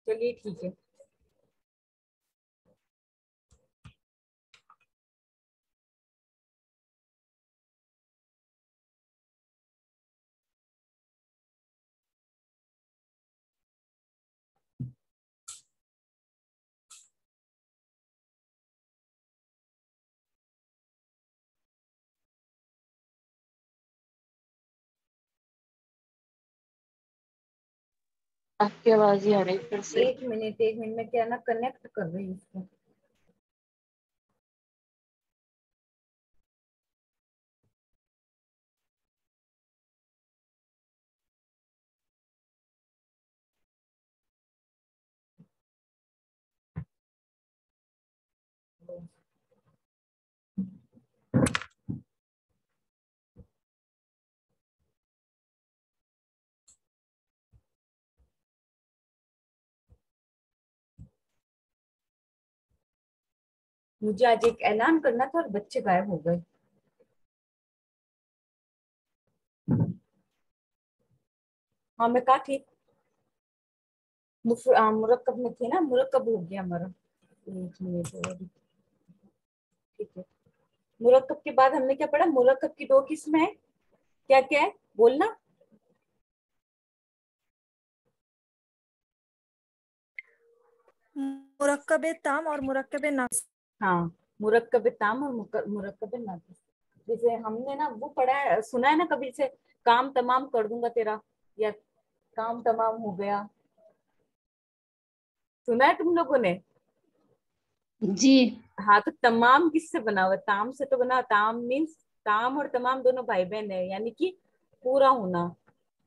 चलिए ठीक है। आपकी आवाज ही आ रही फिर से। एक मिनट में क्या ना कनेक्ट कर रही हूँ इसको। मुझे आज एक ऐलान करना था और बच्चे गायब हो गए। हाँ मैं कहा ठीक। मुरक्कब में थे ना, मुरक्कब हो गया हमारा। एक मिनट और। ठीक है। मुरक्कब के बाद हमने क्या पढ़ा? मुरक्कब की दो किस्में हैं। क्या क्या है बोलना। मुरक्कब ताम और मुरक्कब नाक़िस। हाँ, मुरक्कब ताम और मुरक्कब नाक़िस। जैसे हमने ना वो पढ़ा है, सुना है ना कभी से, काम तमाम कर दूंगा तेरा, या काम तमाम हो गया। सुना है तुम लोगों ने? जी। हाँ, तो तमाम किससे बना हुआ है? ताम से तो बना। ताम मीन्स, ताम और तमाम दोनों भाई बहन है, यानी कि पूरा होना।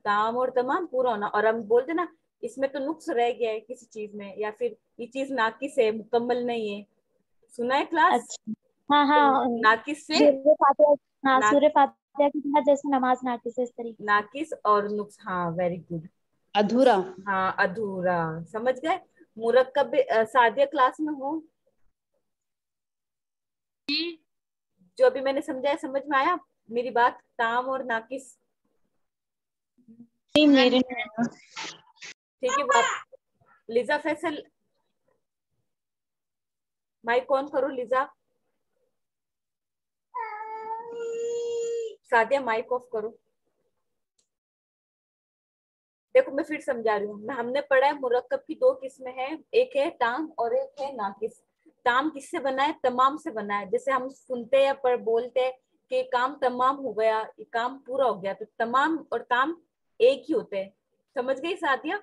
ताम और तमाम पूरा होना। और हम बोलते ना, इसमें तो नुक्स रह गया है किसी चीज में, या फिर ये चीज नाकिस है, मुकम्मल नहीं है। सुना है क्लास? अच्छा। हाँ तो हाँ। नाकिस से सूर्य फातिहा। हाँ, ना, सूर्य फातिहा की तहत जैसे नमाज नाकिस है, इस तरीके से। नाकिस और नुक्स। हाँ, वेरी गुड। अधूरा। हाँ, अधूरा। समझ गए? मुरक्कब सादिया क्लास में हो? जो अभी मैंने समझाया, समझ में आया मेरी बात? ताम और नाकिस। नहीं, मेरे नहीं। ठीक है। वो आप लिजा फैसल, माइक ऑन करो लिजा। सादिया माइक ऑफ करो। देखो मैं फिर समझा रही हूँ। हमने पढ़ा है मुरक्कब की दो किस्में हैं, एक है ताम और एक है नाकिस। ताम किससे बना है? तमाम से बना है। जैसे हम सुनते हैं पर बोलते हैं कि काम तमाम हो गया, ये काम पूरा हो गया, तो तमाम और ताम एक ही होते हैं। समझ गई सादिया?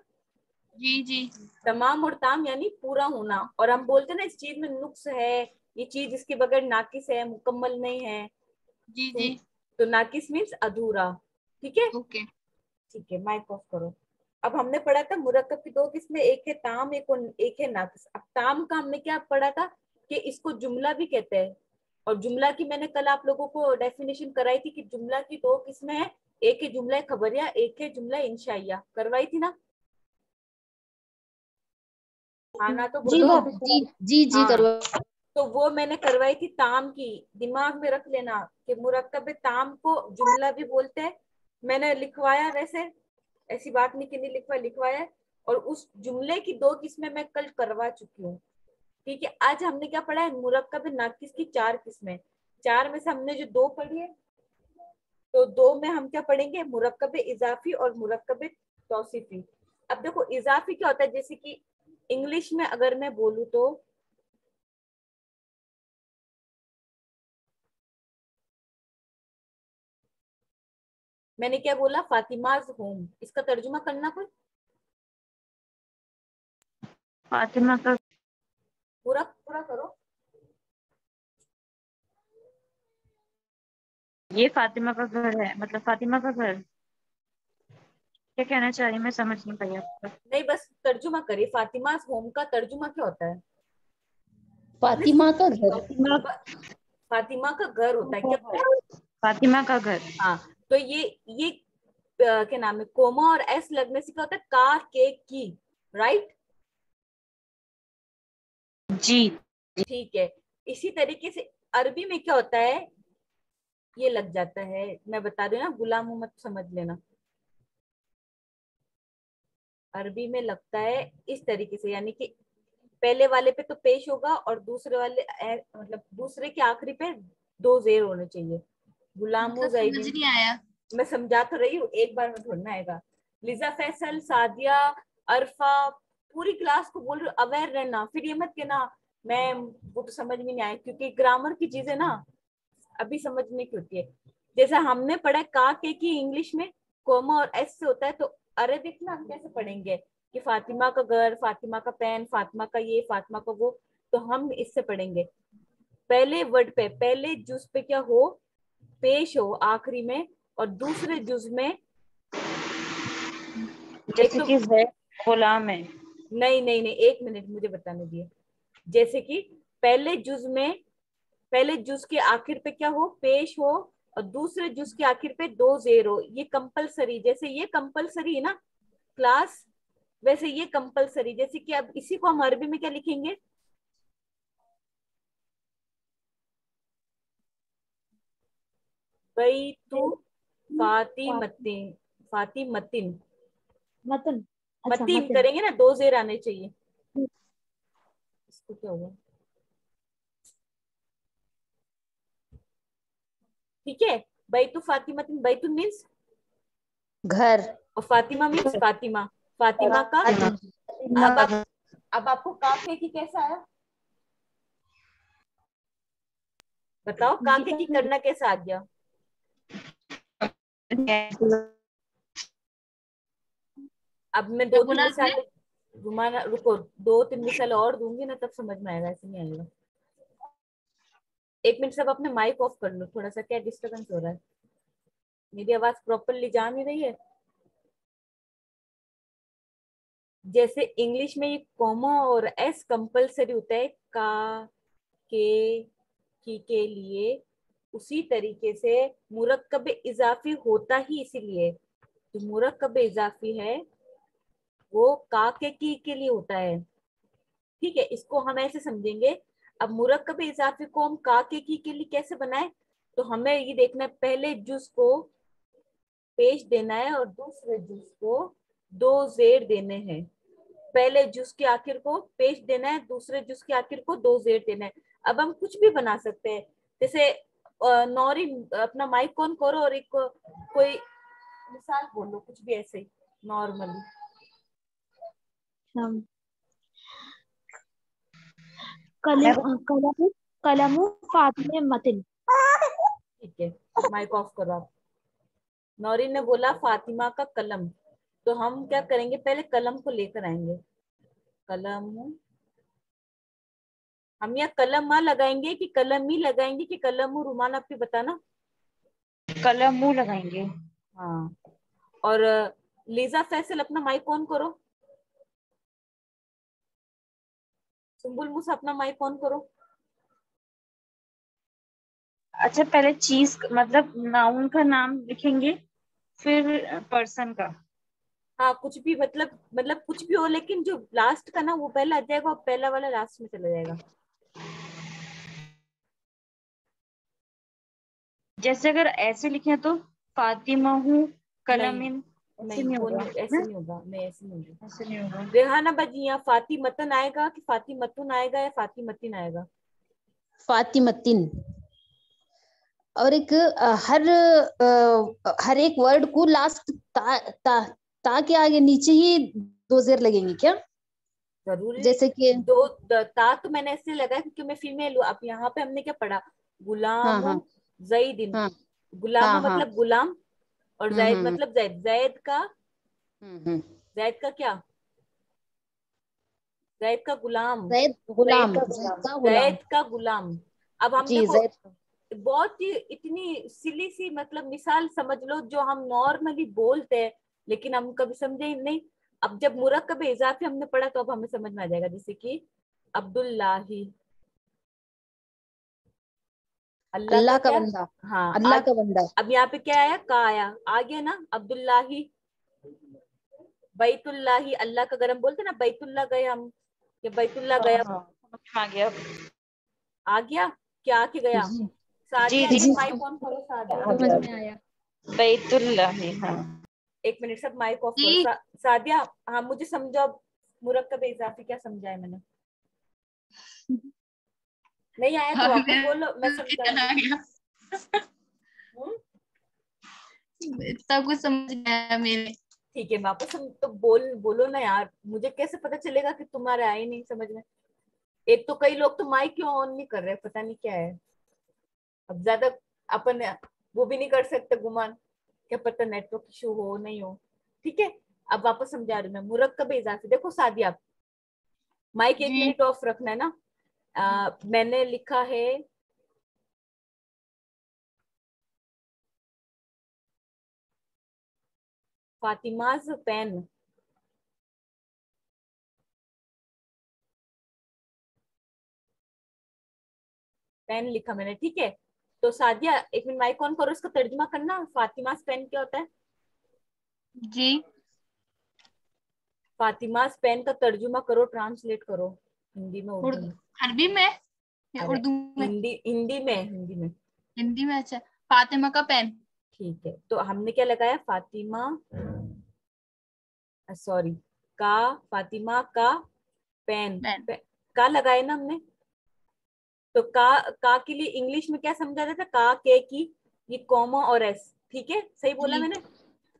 जी जी। तमाम और ताम यानी पूरा होना। और हम बोलते हैं ना, इस चीज में नुक्स है, ये चीज इसके बगैर नाकिस है, मुकम्मल नहीं है। जी जी। तो नाकिस मीन्स अधूरा। ठीक है। ओके। ठीक है, माइक ऑफ करो। अब हमने पढ़ा था मुरक्कब की दो किस्में, एक है ताम, एक है नाकिस। अब ताम का हमने क्या पढ़ा था कि इसको जुमला भी कहते हैं। और जुमला की मैंने कल आप लोगों को डेफिनेशन कराई थी कि जुमला की दो किस्में हैं, एक है जुमला खबरिया, एक है जुमला इंशाइया। करवाई थी ना? हाँ ना, तो जी बोलो। भाभी, जी जी जी हाँ, करो। तो वो मैंने करवाई थी ताम की। दिमाग में रख लेना कि मुरक्कब ताम को जुमला भी बोलते हैं। मैंने लिखवाया वैसे, ऐसी बात नहीं कि नहीं लिखवाया, लिखवाया है। और उस जुमले की दो किस्में मैं कल करवा चुकी हूँ। ठीक है। आज हमने क्या पढ़ा है? मुरक्कब नाकिस की चार किस्में। चार में से हमने जो दो पढ़ी है, तो दो में हम क्या पढ़ेंगे? मुरक्कब इजाफी और मुरक्कब तौसीफी। अब देखो इजाफी क्या होता है, जैसे कि इंग्लिश में अगर मैं बोलूँ तो, मैंने क्या बोला? फातिमाज होम। इसका तर्जुमा करना कोई? फातिमा का। पूरा पूरा करो। ये फातिमा का घर है, मतलब फातिमा का घर। क्या कहना चाह रही, मैं समझ नहीं पाई आपका। नहीं, बस तर्जुमा करिए। फातिमाज होम का तर्जुमा क्या होता है? आपने फातिमा का घर। फातिमा। फातिमा का घर होता है क्या? फातिमा का घर। हाँ। तो ये क्या नाम है, कोमा और एस लगने से क्या होता है? का, के, की। राइट। जी। ठीक है। इसी तरीके से अरबी में क्या होता है, ये लग जाता है। मैं बता रही हूँ ना, गुलाम मोहम्मद समझ लेना। अरबी में लगता है इस तरीके से, यानी कि पहले वाले पे तो पेश होगा और दूसरे वाले मतलब दूसरे के आखिरी पे 2 जेर होने चाहिए। गुलाम मतलब समझ नहीं आया। मैं समझा तो रही हूँ, एक बार में थोड़ा आएगा। लिजा, फैसल, सादिया, अरफा, पूरी क्लास को बोल रही हूँ अवेयर रहना, फिर ये मत कहना मैम वो तो समझ में नहीं आया, क्योंकि ग्रामर की चीजें ना अभी समझने की होती है। जैसे हमने पढ़ा का के की इंग्लिश में कोमा और एस से होता है, तो अरेबिक में हम कैसे पढ़ेंगे कि फातिमा का घर, फातिमा का पेन, फातिमा का ये, फातिमा का वो, तो हम इससे पढ़ेंगे। पहले वर्ड पे, पहले जुज पे क्या हो, पेश हो आखिरी में, और दूसरे जुज में जैसे तो, कि जैद गुलाम है। नहीं नहीं नहीं, एक मिनट मुझे बताने दिए। जैसे कि पहले जुज में, पहले जुज के आखिर पे क्या हो, पेश हो, और दूसरे जुज के आखिर पे 2 जेर हो, ये कंपलसरी। जैसे ये कंपलसरी है ना क्लास, वैसे ये कंपलसरी। जैसे कि अब इसी को हम अरबी में क्या लिखेंगे, बैतु फातिमतिन, फातिमतिन, मतन। अच्छा मतीन मतन। करेंगे ना, 2 जेर आने चाहिए। इसको क्या हुआ, ठीक है। बैतु फातिमतिन, बैतु मीन्स घर। और फातिमा मीन्स फातिमा, फातिमा का। अब आप, अब आपको काफे की कैसा आया बताओ, काके की करना कैसा आ गया। अब मैं क्या 2-3 बोला आपने? मिसाल घुमाना, रुको 2-3 मिसाल और दूंगी ना, तब समझ में आएगा, ऐसे नहीं आएगा। एक मिनट, सब अपने माइक ऑफ कर लो, थोड़ा सा क्या डिस्टर्बेंस हो रहा है, मेरी आवाज प्रॉपरली जा नहीं रही है। जैसे इंग्लिश में ये कॉमा और एस कंपलसरी होता है का, के, की के लिए, उसी तरीके से मुरक्कब इजाफी होता ही इसीलिए, जो मुरक्कब इजाफी है वो का के लिए होता है। ठीक है, इसको हम ऐसे समझेंगे। अब मुरक्कब इजाफी को हम का के लिए कैसे बनाए, तो हमें ये देखना है, पहले जुज को पेश देना है और दूसरे जुज को 2 जेर देने हैं। पहले जुज के आखिर को पेश देना है, दूसरे जुज के आखिर को 2 जेर देना है। अब हम कुछ भी बना सकते हैं, जैसे नौरी अपना माइक ऑन करो और एक कोई मिसाल बोलो, कुछ भी ऐसे ही नॉर्मली। कलम कलम फातिमे मतिन। ठीक है, माइक ऑफ करो आप। नौरीन ने बोला फातिमा का कलम, तो हम क्या करेंगे, पहले कलम को लेकर आएंगे। कलम, हम यहाँ कलम लगाएंगे कि कलम ही लगाएंगे कि कलम रुमान, आप भी बताना। कलम मुंह लगाएंगे। हाँ, और लीजा, फैसल अपना माइक ऑन करो। सुम्बुल मूसा अपना माइक ऑन करो। अच्छा, पहले चीज मतलब नाउन का नाम लिखेंगे, फिर पर्सन का। हाँ, कुछ भी, मतलब कुछ भी हो, लेकिन जो लास्ट का ना वो पहला आ जाएगा और पहला वाला लास्ट में चला जाएगा। जैसे अगर ऐसे लिखे तो फातिमा हूँ कलमिन, ऐसे नहीं नहीं वो होगा नहीं, ऐसे ना? नहीं होगा, नहीं ऐसे नहीं होगा। ऐसे नहीं होगा। रेहाना बाजी, यहाँ फातिमतन आएगा कि फातिमतुन आएगा या फातिमतिन आएगा। फातिमतिन। और एक हर एक वर्ड को लास्ट ता के आगे नीचे ही 2 जेर लगेंगे क्या? जरूरी जैसे कि ता तो मैंने ऐसे लगा क्योंकि मैं फीमेल हूँ। अब यहाँ पे हमने क्या पढ़ा, गुलाम हाँ जैदिन, हाँ गुलाम हाँ हाँ। मतलब गुलाम, और जैद हम्म मतलब जैद, जैद का, हम्म। जैद का क्या, जैद का गुलाम, जैद सईद गुलाम, का जैद गुलाम। का गुलाम। जैद का गुलाम। अब हम जी देखो, जैद। बहुत ही इतनी सिली सी मतलब मिसाल समझ लो जो हम नॉर्मली बोलते हैं, लेकिन हम कभी समझे ही नहीं। अब जब मुरक्कब इजाफी हमने पढ़ा तो अब हमें समझ में आ जाएगा। जैसे कि अब्दुल्लाही, अल्लाह का अल्लाह का क्या, बंदा। हाँ अल्लाह आज। का बंदा। अब यहाँ पे क्या आया, का आया, आ गया ना अब्दुल्लाही। बैतुल्लाही, अल्लाह का, अगर हम बोलते ना बैतुल्ला गए हम, या बैतुल्ला हाँ गया, हाँ, समझ में आ गया। आ गया, क्या आके गया। जी सादिया जी एक जी, माइक ऑन करो, सादिया। आ समझ गया। में आया। बैतुल्लाह, हाँ। एक मिनट, सब माइक ऑफ जी। करो। सादिया, हाँ मुझे समझाओ मुरक्कब इजाफी क्या समझा है मैंने। नहीं आया तो वापस बोलो, मैं समझाऊंगी। आ गया, हम्म? सब कुछ समझ गया मेरे। ठीक है, वापस हम तो बोलो ना यार, मुझे कैसे पता चलेगा कि तुम्हारे आए नहीं समझ में। एक तो कई लोग तो माइक क्यों ऑन नहीं कर रहे, पता नहीं क्या है। अब ज्यादा अपन वो भी नहीं कर सकते गुमान, क्या पता नेटवर्क इशू हो नहीं हो। ठीक है, अब वापस समझा रही हूँ मैं। मुरक्कब इजाफी, देखो सादिया, माइक एक जी मिनट ऑफ रखना है ना। मैंने लिखा है फातिमाज पेन। पेन लिखा मैंने, ठीक है। तो सादिया एक मिनट माइक ऑन करो, इसका तर्जुमा करना, फातिमाज पेन क्या होता है। जी। फातिमाज पेन का तर्जुमा करो, ट्रांसलेट करो हिंदी में, उर्दू में। अरबी में या अरे उर्दू में? हिंदी में। हिंदी में, अच्छा। फातिमा का पेन। ठीक है, तो हमने क्या लगाया, फातिमा, सॉरी, का, फातिमा का पेन, पेन। का लगाए ना हमने। तो का के लिए इंग्लिश में क्या समझा जाता है, का के की, ये कॉमा और एस, ठीक है, सही बोला जी मैंने।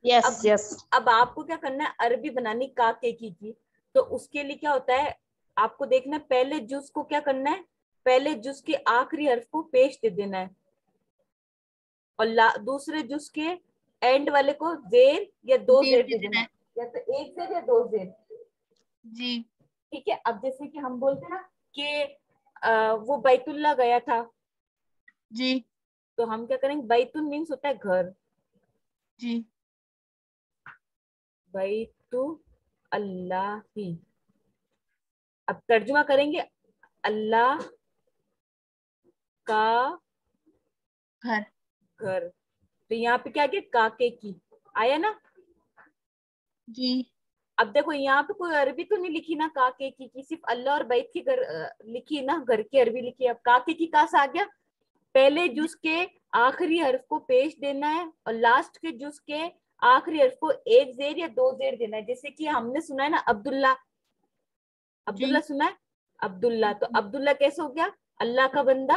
यस अब यस। अब आपको क्या करना है, अरबी बनानी का के की। तो उसके लिए क्या होता है, आपको देखना है, पहले जुज को क्या करना है, पहले जुज के आखिरी हर्फ को पेश दे देना है, और दूसरे जुज के एंड वाले को जेर या दो जेर जेर दे दे देना देना, है। या तो एक जेर या दो जेर। जी ठीक है, अब जैसे कि हम बोलते हैं ना कि वो बैतुल्ला गया था, जी तो हम क्या करेंगे, बैतुल मीन्स होता है घर, जी बैतु अल्लाह ही। अब तर्जुमा करेंगे, अल्लाह का घर। घर। तो यहाँ पे क्या गया, काके की आया ना। जी अब देखो यहाँ पे कोई अरबी तो नहीं लिखी ना काके की, सिर्फ अल्लाह और बैत की घर लिखी ना, घर की अरबी लिखी है। अब काके की कहाँ से आ गया, पहले जुज के आखिरी हर्फ को पेश देना है, और लास्ट के जुज के आखिरी हर्फ को एक जेर या दो जेर देना है। जैसे कि हमने सुना है ना अब्दुल्ला, अब्दुल्ला जी। सुना है, अब्दुल्ला, तो अब्दुल्ला कैसे हो गया, अल्लाह का बंदा,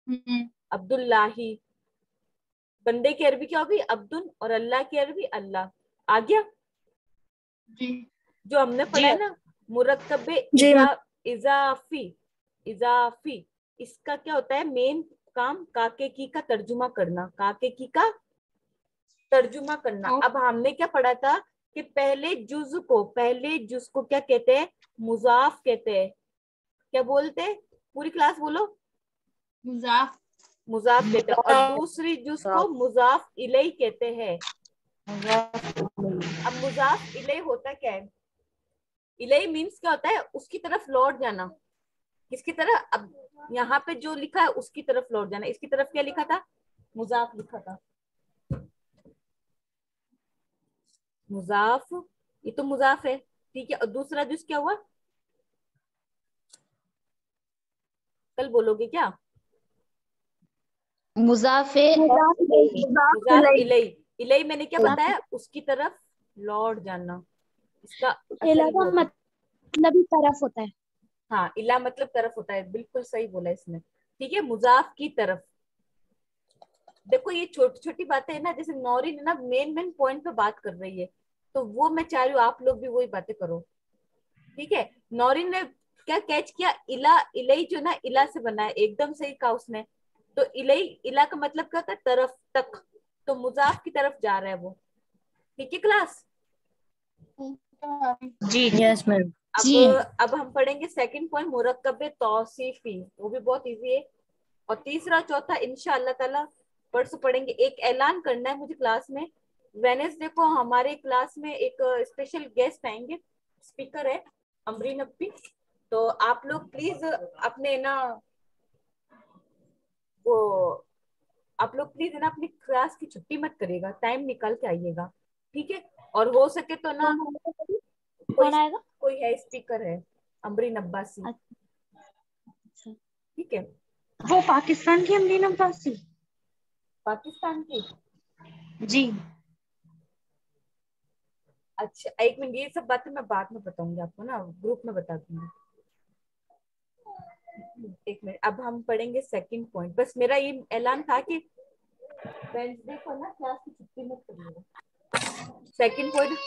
हम्म। अब्दुल्लाही। बंदे की अरबी क्या होगी, अब्दुल, और अल्लाह की अरबी अल्लाह। आ गया जी जो हमने पढ़ा जी है ना, मुरक्कब जी इजाफी। इजाफी इसका क्या होता है, मेन काम काके की का तर्जुमा करना, काके की का तर्जुमा करना। ओ, अब हमने क्या पढ़ा था कि पहले जुज को क्या कहते हैं, मुजाफ कहते हैं। क्या बोलते हैं, पूरी क्लास बोलो, मुजाफ। मुजाफ कहते हैं, और दूसरी जुज को मुजाफ इलई कहते हैं। अब मुजाफ इलई होता क्या है, इलई मीन्स क्या होता है, उसकी तरफ लौट जाना। किसकी तरफ, अब यहाँ पे जो लिखा है उसकी तरफ लौट जाना। इसकी तरफ क्या लिखा था, मुजाफ लिखा था, मुजाफ, ये तो मुजाफ है, ठीक है। और दूसरा जुज क्या हुआ, कल बोलोगे क्या, मुजाफे मुजाफ इलई। इलई मैंने क्या बताया, उसकी तरफ लौट जाना, इसका इला असल का वो है। मतलब ही तरफ होता है। हाँ, इला मतलब तरफ होता है, बिल्कुल सही बोला इसने, ठीक है, मुजाफ की तरफ। देखो ये छोटी छोटी बातें है ना, जैसे नौरीन है ना, मेन मेन पॉइंट पे बात कर रही है, तो वो मैं चाह रही हूँ आप लोग भी वही बातें करो, ठीक है। नौरीन ने क्या कैच किया, इला, इलई जो ना इला से बना है, एकदम सही कहा उसने। तो इलई, इला का मतलब क्या होता है, तरफ तक, तो मुजाफ की तरफ जा रहा है वो, ठीक है क्लास। जी यस मैम। अब जी अब हम पढ़ेंगे सेकंड पॉइंट, मुरक्कब तौसीफी, वो भी बहुत इजी है। और तीसरा चौथा इंशाअल्लाह ताला परसों पढ़ेंगे। एक ऐलान करना है मुझे क्लास में, वेनेसडे को हमारे क्लास में एक स्पेशल गेस्ट आएंगे, स्पीकर है अमरीन अप्पी। तो आप लोग प्लीज अपने ना वो, आप लोग प्लीज है ना अपनी क्लास की छुट्टी मत करिएगा, टाइम निकाल के आइएगा, ठीक है। और हो सके तो ना, कौन आएगा कभी? कोई कौन आएगा? कोई है स्पीकर है, अमरीन अब्बासी, अच्छा, ठीक है। वो पाकिस्तान की अमरीन अब्बासी। पाकिस्तान की, जी अच्छा एक मिनट, ये सब बातें मैं बाद में बताऊंगी आपको ना, ग्रुप में बता दूंगी। एक मिनट, अब हम पढ़ेंगे सेकंड पॉइंट। बस मेरा ये ऐलान था कि वेडनेसडे को ना क्लास की छुट्टी मत करिएगा। सेकंड पॉइंट,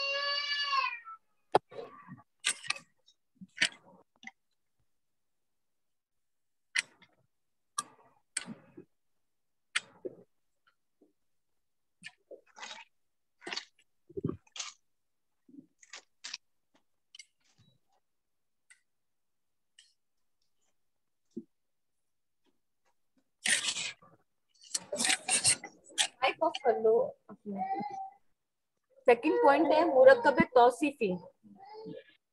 माइक ऑफ कर लो अपने। सेकंड पॉइंट है मुरक्कब तौसीफी।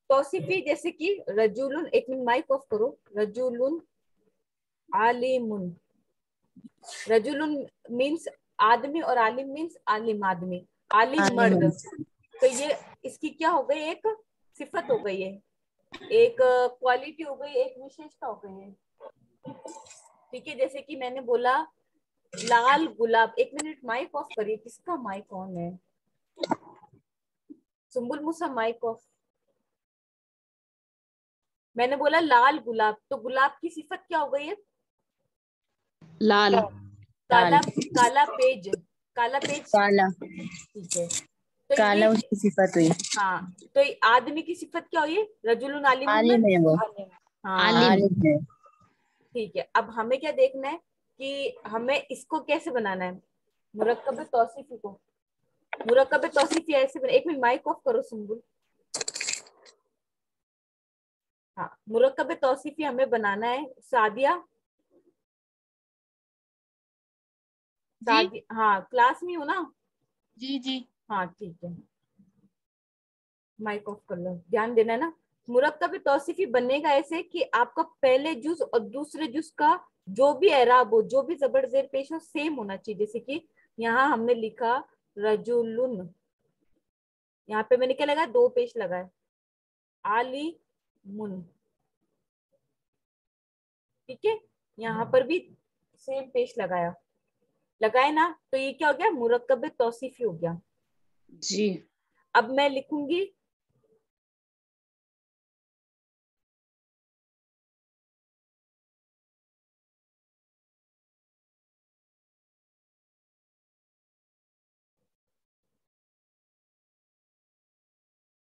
तौसीफी जैसे कि रजुलुन, एक मिनट माइक ऑफ करो, रजुलुन आलिमुन। रजुलुन मीन्स आदमी और आलिम मीन्स आलिम आदमी, आलिम मर्द। तो ये इसकी क्या हो गई, एक सिफत हो गई है, एक क्वालिटी हो गई, एक विशेषता हो गई है। ठीक है, जैसे कि मैंने बोला लाल गुलाब। एक मिनट माइक ऑफ करिए, किसका माइक ऑन है? सुम्बुल मूसा माइक ऑफ। मैंने बोला लाल गुलाब, तो गुलाब की सिफत क्या हो गई है? लाल। काला, काला पेज, काला पेज। काला, ठीक है, तो काला ये उसकी सिफत हुई। हाँ, तो ये आदमी की सिफत क्या हुई? रजुलुन आलिमुन। आलिम है वो, हाँ आलिम है। ठीक है, अब हमें क्या देखना है कि हमें इसको कैसे बनाना है, मुरक्कब तौसीफी को। मुरक्कब तौसीफी ऐसे बने, एक मिनट माइक ऑफ करो सुम्बुल। हाँ, मुरक्कब तौसीफी हमें बनाना है। सादिया, जी हाँ क्लास में हो ना? जी जी। हाँ ठीक है, माइक ऑफ कर लो, ध्यान देना ना। मुरक्कब तौसीफी बनेगा ऐसे कि आपका पहले जुज और दूसरे जुज का जो भी एराब हो, जो भी जबर जेर पेश हो, सेम होना चाहिए। जैसे कि यहाँ हमने लिखा रजुलुन, यहाँ पे मैंने क्या लगाया, दो पेश लगाए, आली मुन। ठीक है, यहाँ पर भी सेम पेश लगाया, लगाए ना, तो ये क्या हो गया, मुरक्कब तौसीफी हो गया। जी। अब मैं लिखूंगी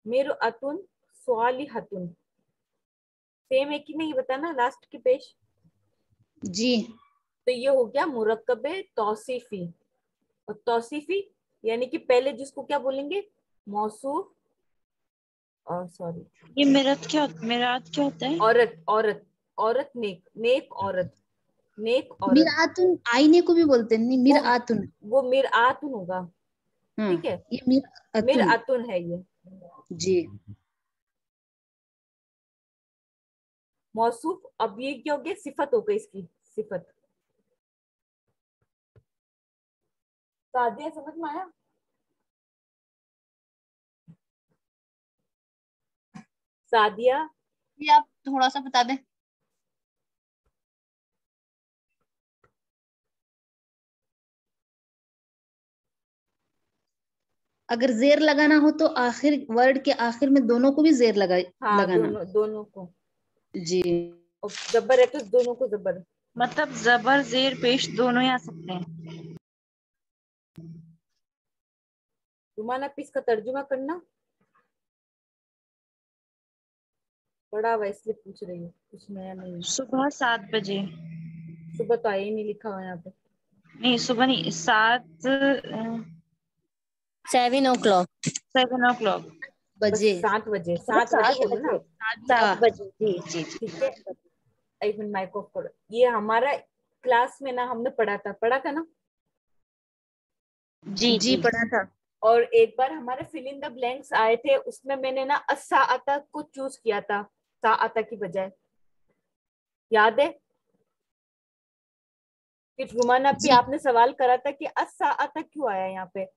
मिरअतुन स्वालिहतुन। सेम है कि नहीं बताना लास्ट के पेश। जी। तो ये हो गया मुरक्कब तौसीफी। और तौसीफी यानी कि पहले जिसको क्या बोलेंगे, मौसूफ, और सॉरी ये मेरात क्या होता है? औरत, औरत, औरत नेक, नेक औरत, नेक औरत। मिरआतुन आईने को भी बोलते हैं, नहीं वो मिरआतुन। वो मिरआतुन होगा। हाँ, ठीक है, ये मिरआतुन। मिरअतुन है ये जी। मौसूफ। अब ये क्या हो गया, सिफत हो गई, इसकी सिफत। सादिया समझ में आया? सादिया, ये आप थोड़ा सा बता दें। अगर जेर लगाना हो तो आखिर वर्ड के आखिर में दोनों को भी जेर हाँ लगाना। दोनों, दोनों को। जी। और जबर है तो दोनों को जबर। मतलब जबर जेर पेश दोनों ही आ सकते हैं। रुमाना पीस का तर्जुमा करना पड़ा हुआ, इसलिए पूछ रही हूँ, कुछ नया नहीं है। सुबह 7 बजे। सुबह तो आया ही नहीं लिखा हुआ यहाँ पे। नहीं सुबह नहीं, 7 o'clock। 7 o'clock। बस बजे। 7 बजे, मतलब 7 बजे बोलो ना। 7 बजे। जी जी जी। ठीक है, एक मिनट माइक ऑफ करो। ये हमारा क्लास में ना हमने पढ़ा था ना। जी जी जी। पढ़ा था। और एक बार हमारे फिल इन द ब्लैंक्स आए थे, उसमें मैंने ना अस्साअता को चूज किया था साअता की बजाय, याद है? फिर रुमाना भी जी। आपने सवाल करा था कि अस्साअता क्यों आया यहाँ पे, तो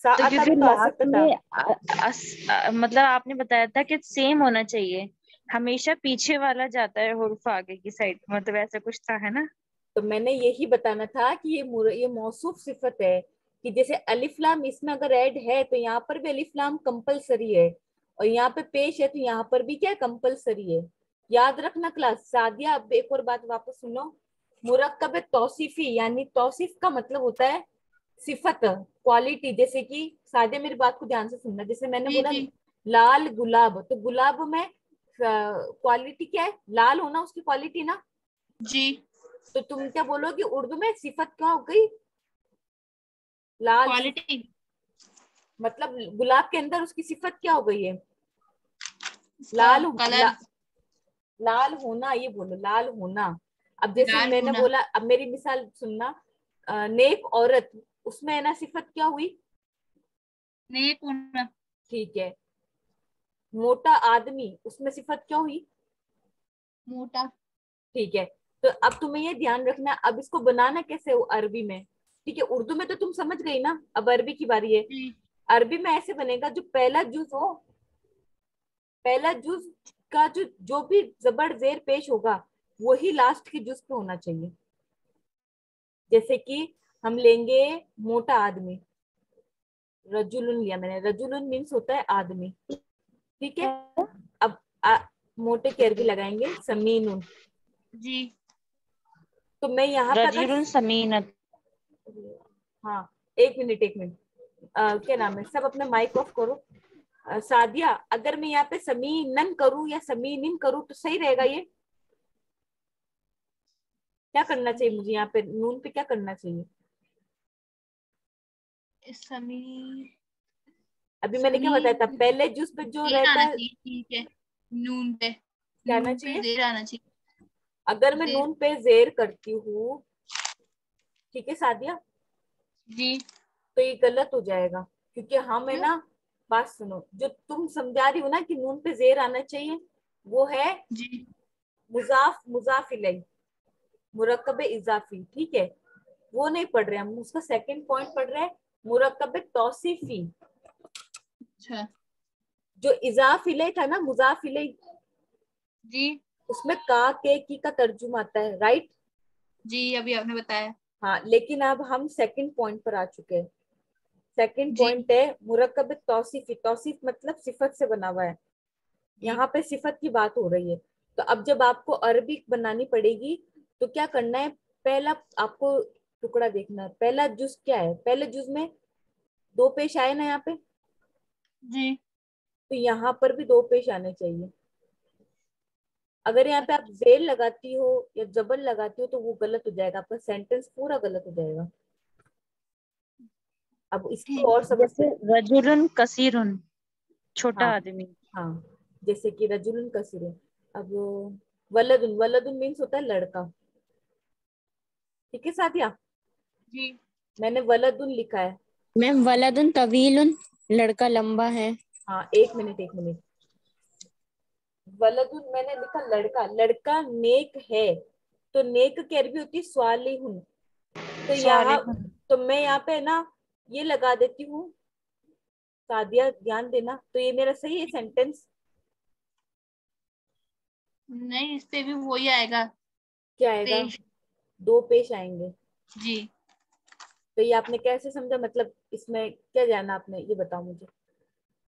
साअता क्योंकि भी तो आ लास्ट सकता था। में मतलब आपने बताया था कि सेम होना चाहिए, हमेशा पीछे वाला जाता है हुर्फ आगे की साइड, मतलब ऐसा कुछ था, है ना? तो मैंने यही बताना था कि ये मौसूफ सिफत है, कि जैसे अलिफ लाम इसमें अगर ऐड है तो यहाँ पर भी अलिफ लाम कंपलसरी है, और यहाँ पे पेश है तो यहाँ पर भी क्या कंपलसरी है। याद रखना क्लास। सादिया अब एक और बात वापस सुनो, मुरक्कब तौसीफी यानी तौसीफ का मतलब होता है सिफत, क्वालिटी। जैसे कि सादिया मेरी बात को ध्यान से सुनना, जैसे मैंने जी बोला जी लाल गुलाब, तो गुलाब में क्वालिटी क्या है, लाल होना उसकी क्वालिटी ना। जी तो तुम क्या बोलोगे उर्दू में सिफत क्या हो गई, लाल। क्वालिटी मतलब गुलाब के अंदर उसकी सिफत क्या हो गई है, लाल कलर लाल होना, ये बोलो लाल होना। अब जैसे लाल मैंने होना बोला, अब मेरी मिसाल सुनना, नेक औरत, उसमें है ना सिफत क्या हुई, नेक होना ठीक है। मोटा आदमी, उसमें सिफत क्या हुई, मोटा ठीक है। तो अब तुम्हें ये ध्यान रखना, अब इसको बनाना कैसे हो अरबी में, ठीक है। उर्दू में तो तुम समझ गई ना, अब अरबी की बारी है। जी अरबी में ऐसे बनेगा, जो पहला जुज हो, पहला जुज का जो जो भी जबर जेर पेश होगा वही लास्ट की जुज पे होना चाहिए। जैसे कि हम लेंगे मोटा आदमी, रजुलुन लिया मैंने, रजुलुन मीन्स होता है आदमी, ठीक है। अब मोटे की अरबी लगाएंगे समीनुन। जी तो मैं यहाँ पे अगर, रजुलुन समीनत। हाँ एक मिनट एक मिनट, क्या नाम है, सब अपना माइक ऑफ करो। सादिया अगर मैं यहाँ पे समीनन करूँ या समीनिन करूँ तो सही रहेगा ये, क्या करना चाहिए मुझे यहाँ पे, नून पे क्या करना चाहिए। समी अभी मैंने क्या समी बताया था, पहले जुज पे जो जेर रहता आना है चाहिए, ठीक है। नून पे क्या आना नून पे चाहिए। जेर आना चाहिए। अगर मैं जेर नून पे जेर करती हूँ, ठीक है सादिया, जी तो ये गलत हो जाएगा, क्योंकि हम है क्यों ना, बात सुनो, जो तुम समझा रही हो ना कि नून पे जेर आना चाहिए, वो है जी मुजाफ मुजाफ इलैह, मुरक्कब इजाफी, ठीक है। वो नहीं पढ़ रहे हम, उसका सेकंड पॉइंट पढ़ रहे हैं, मुरक्कब तौसीफी। अच्छा जो इजाफ इलैह था ना, मुजाफ इलैह, जी उसमें का के की का तर्जुमा आता है, राइट। जी अभी आपने बताया। हाँ लेकिन अब हम सेकंड पॉइंट पर आ चुके हैं। सेकंड जी पॉइंट है मुरक्कब तौसीफी, तौसीफ मतलब सिफत से बना हुआ है। जी यहाँ पे सिफत की बात हो रही है। तो अब जब आपको अरबिक बनानी पड़ेगी तो क्या करना है, पहला आपको टुकड़ा देखना है, पहला जुज क्या है, पहले जुज में दो पेश आए ना यहाँ पे, जी तो यहाँ पर भी दो पेश आने चाहिए। अगर यहाँ पे आप जेल लगाती हो या जबर लगाती हो तो वो गलत हो जाएगा, आपका सेंटेंस पूरा गलत हो जाएगा। अब इसको ठीक और समझते जैसे हैं। रजुलुन कसीरुन, छोटा हाँ आदमी। हाँ, जैसे कि रजुलन कसीर, अब वलदुन, वलदुन मीन्स होता है लड़का, ठीक है साथिया। जी मैंने वलदुन लिखा है। मैम वलदुन तवीलुन, लड़का लंबा है। हाँ एक मिनट एक मिनट, वलदुन मैंने लिखा लड़का, लड़का नेक है, तो नेक की अरबी होती है स्वालिहुन। तो यहाँ, स्वालिहुन। तो मैं यहाँ पे ना ये लगा देती हूँ, सादिया ध्यान देना, तो ये मेरा सही है सेंटेंस। नहीं इस पे भी वही आएगा क्या आएगा, पेश। दो पेश आएंगे। जी तो ये आपने कैसे समझा, मतलब इसमें क्या जाना आपने, ये बताओ मुझे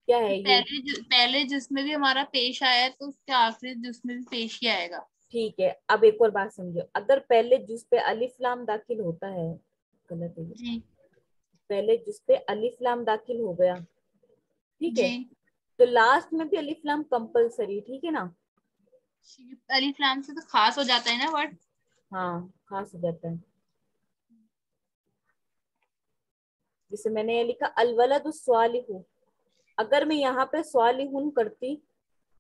क्या है ये। पहले जिसमें भी हमारा पेश आया है तो उसके आखिरी जिसमें भी पेश ही आएगा। ठीक है, अब एक और बात समझो, अगर पहले जुज पे अलिफ लाम दाखिल होता है, गलत है ये, जी पहले जुज पे अलिफ लाम दाखिल हो गया, ठीक है, जी तो लास्ट में भी अलिफ लाम कंपलसरी, ठीक है ना। अलिफ लाम से तो खास हो जाता है ना वर्ड। हाँ खास हो जाता है। जैसे मैंने ये लिखा अलवलदु स्वालिहु, अगर मैं यहाँ पे स्वालिहुन करती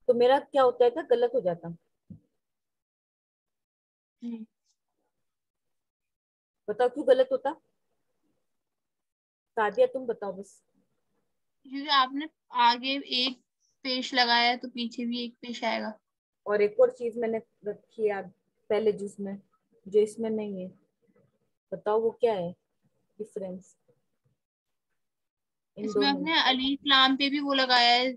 तो मेरा क्या होता है, गलत हो जाता। जी बताओ क्यों गलत होता, सादिया तुम बताओ बस। क्योंकि आपने आगे एक पेश लगाया है तो पीछे भी एक पेश आएगा। और एक और चीज मैंने रखी है पहले जुज में, जो इसमें नहीं है, बताओ वो क्या है डिफरेंस इन इसमें दोनों में। अपने अलीफ लाम पे भी वो लगाया है।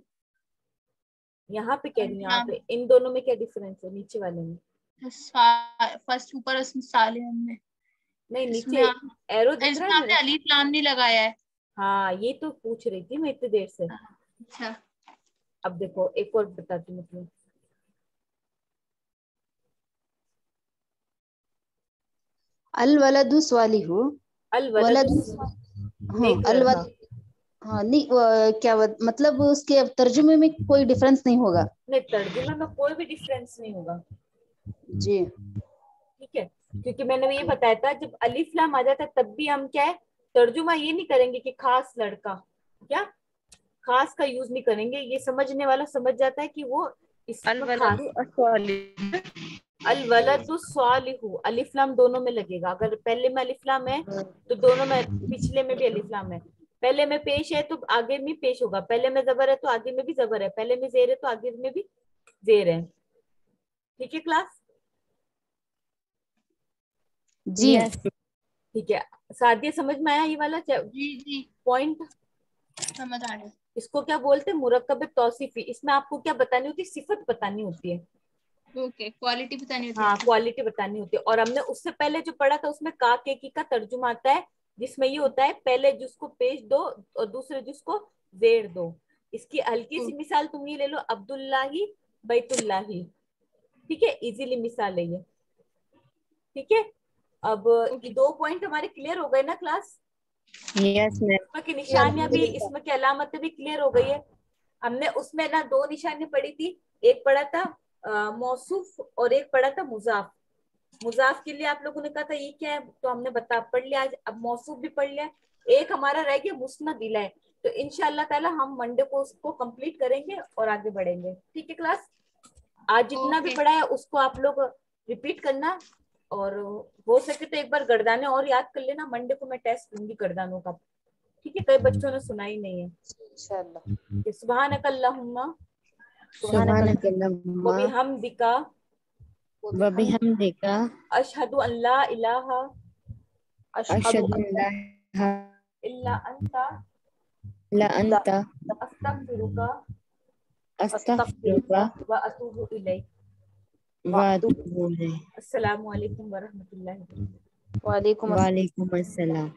यहाँ पे कह रही हूँ, अलीफ यहाँ लाम पे इन दोनों में क्या डिफरेंस है नीचे वाले में। फर्स्ट ऊपर उसमें साले में नहीं इसमें नीचे एरो दिख इसमें रहा है आपने मेरा? अलीफ लाम नहीं लगाया है। हाँ ये तो पूछ रही थी मैं इतनी देर से। अच्छा अब देखो एक और बताती हूँ मतलब अल वलदु स्वालिहु। अल वलद वलदु हाँ नेक अल लड़का। हाँ नहीं क्या मतलब उसके तर्जुमे में कोई डिफरेंस नहीं होगा। नहीं तर्जुमे में कोई भी डिफरेंस नहीं होगा। जी ठीक है क्योंकि मैंने ये बताया था जब अलिफ लाम आ जाता है तब भी हम क्या है तर्जुमा ये नहीं करेंगे कि खास लड़का, क्या खास का यूज नहीं करेंगे। ये समझने वाला समझ जाता है कि वो अल इसमें खास। वलदु अस्वालिह। अल वलदु स्वालिहु अलिफ लाम दोनों में लगेगा। अगर पहले में अलिफ लाम है तो दोनों में, पिछले में भी अलिफ लाम है। पहले में पेश है तो आगे में पेश होगा, पहले में जबर है तो आगे में भी जबर है, पहले में जेर है तो आगे में भी जेर है। ठीक है क्लास? जी ठीक है सादिया समझ में आया ये वाला जी जी पॉइंट? समझ आ रहा है। इसको क्या बोलते हैं? मुरक्कब तौसीफी। इसमें आपको क्या बतानी होती है? सिफत बतानी होती है। ओके क्वालिटी बतानी होती हाँ है। क्वालिटी बतानी होती है। और हमने उससे पहले जो पढ़ा था उसमें का के की का तर्जुमा आता है जिसमें ये होता है पहले जिसको पेश दो और दूसरे जिसको जेर दो। इसकी हल्की सी मिसाल तुम ये ले लो, अब्दुल्लाही बैतुल्लाही। ठीक है इजीली मिसाल है ये। ठीक है अब ये 2 पॉइंट हमारे क्लियर हो गए ना क्लास? Yes ma'am. इसमें की निशानियां भी, इसमें की अलामतें भी क्लियर हो गई है। हमने उसमें ना 2 निशानियां पढ़ी थी, एक पढ़ा था मौसूफ और एक पढ़ा था मुजाफ। मुजाफ के लिए आप लोगों ने कहा था ये क्या है तो हमने बता पढ़ लिया आज। अब मौसूफ भी पढ़ लिया, एक हमारा रह गया मुस्नद इलैह। तो इंशाल्लाह ताला हम मंडे को उसको कंप्लीट करेंगे और आगे बढ़ेंगे। ठीक है क्लास? आज जितना भी ओके पढ़ा है उसको आप लोग रिपीट करना और हो सके तो एक बार गर्दाने और याद कर लेना। मंडे को मैं टेस्ट लूंगी गर्दानों का। ठीक है कई बच्चों ने सुना ही नहीं है। इंशाल्लाह। सुबहानक अल्लाहुम्मा सुभानक व अल्लाहुम्मा बिहम्दिका व बिहम्दिका अशहदु अन ला इलाहा अशहदु अन ला इलाहा इल्ला अंता इल्ला अंता अस्तगफिरुका अस्तगफिरुका व अतूबु इलैक। व अतूबु इलैह। अस्सलामु अलैकुम व रहमतुल्लाहि व बरकातुहू। वालेकुम वालेकुम अस्सलाम।